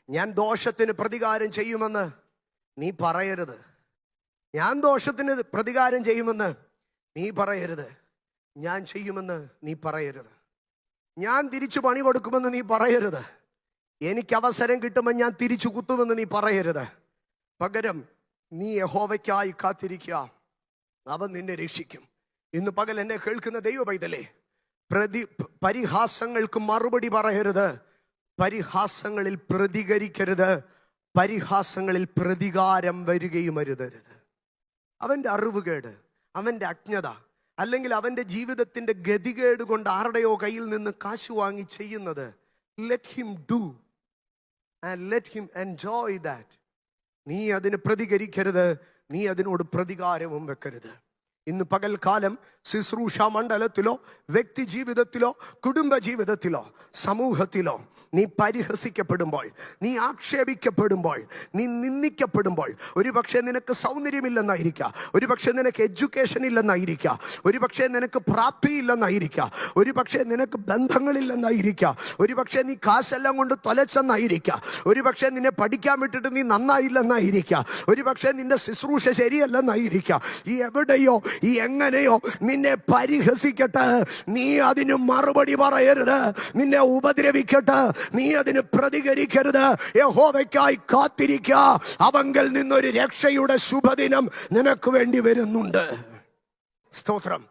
ഞാൻ ദോഷത്തിന് പ്രതികാരം ചെയ്യുമെന്ന് നീ പറയരുത്. ഞാൻ ദോഷത്തിന് പ്രതികാരം ചെയ്യുമെന്ന് നീ പറയരുത്. ഞാൻ ചെയ്യുമെന്ന് നീ പറയരുത്. ഞാൻ തിരിച്ചു പണി കൊടുക്കുമെന്ന് നീ പറയരുത്. എനിക്ക് അവസരം കിട്ടുമ്പോൾ ഞാൻ തിരിച്ചു കുത്തുമെന്ന് നീ പറയരുത്. പകരം നീ യഹോവയ്ക്കായി കാത്തിരിക്കുക, അവൻ നിന്നെ രക്ഷിക്കും. ഇന്ന് പകൽ എന്നെ കേൾക്കുന്ന ദൈവ പൈതലേ, പരിഹാസങ്ങൾക്ക് മറുപടി പറയരുത്, പരിഹാസങ്ങളിൽ പ്രതികരിക്കരുത്, പരിഹാസങ്ങളിൽ പ്രതികാരം വരികയും അരുതരുത്. അവൻ്റെ അറിവുകേട്, അവൻ്റെ അജ്ഞത, അല്ലെങ്കിൽ അവൻ്റെ ജീവിതത്തിൻ്റെ ഗതികേട് കൊണ്ട് ആരുടെയോ കയ്യിൽ നിന്ന് കാശ് വാങ്ങി ചെയ്യുന്നത്, let him do and let him enjoy that. നീ അതിന് പ്രതികരിക്കരുത്, നീ അതിനോട് പ്രതികാരവും വെക്കരുത്. ഇന്ന് പകൽക്കാലം ശുശ്രൂഷ മണ്ഡലത്തിലോ വ്യക്തി ജീവിതത്തിലോ കുടുംബ ജീവിതത്തിലോ സമൂഹത്തിലോ നീ പരിഹസിക്കപ്പെടുമ്പോൾ, നീ ആക്ഷേപിക്കപ്പെടുമ്പോൾ, നീ നിന്ദിക്കപ്പെടുമ്പോൾ, ഒരുപക്ഷെ നിനക്ക് സൗന്ദര്യമില്ലെന്നായിരിക്കാം, ഒരുപക്ഷെ നിനക്ക് എഡ്യൂക്കേഷൻ ഇല്ലെന്നായിരിക്കാം, ഒരുപക്ഷെ നിനക്ക് പ്രാപ്തിയില്ലെന്നായിരിക്കാം, ഒരുപക്ഷെ നിനക്ക് ബന്ധങ്ങളില്ലെന്നായിരിക്കാം, ഒരുപക്ഷെ നീ കാശെല്ലാം കൊണ്ട് തൊലച്ചെന്നായിരിക്കാം, ഒരുപക്ഷെ നിന്നെ പഠിക്കാൻ വിട്ടിട്ട് നീ നന്നായില്ലെന്നായിരിക്കാം, ഒരുപക്ഷെ നിന്റെ ശുശ്രൂഷ ശരിയല്ലെന്നായിരിക്കാം. ഈ എവിടെയോ ഈ എങ്ങനെയോ നിന്നെ പരിഹസിക്കട്ടെ, നീ അതിന് മറുപടി പറയരുത്. നിന്നെ ഉപദ്രവിക്കട്ടെ, നീ അതിന് പ്രതികരിക്കരുത്. യഹോവയ്ക്കായി കാത്തിരിക്കുക, അവങ്കൽ നിന്നൊരു രക്ഷയുടെ ശുഭദിനം നിനക്ക് വേണ്ടി വരുന്നുണ്ട്. സ്തോത്രം.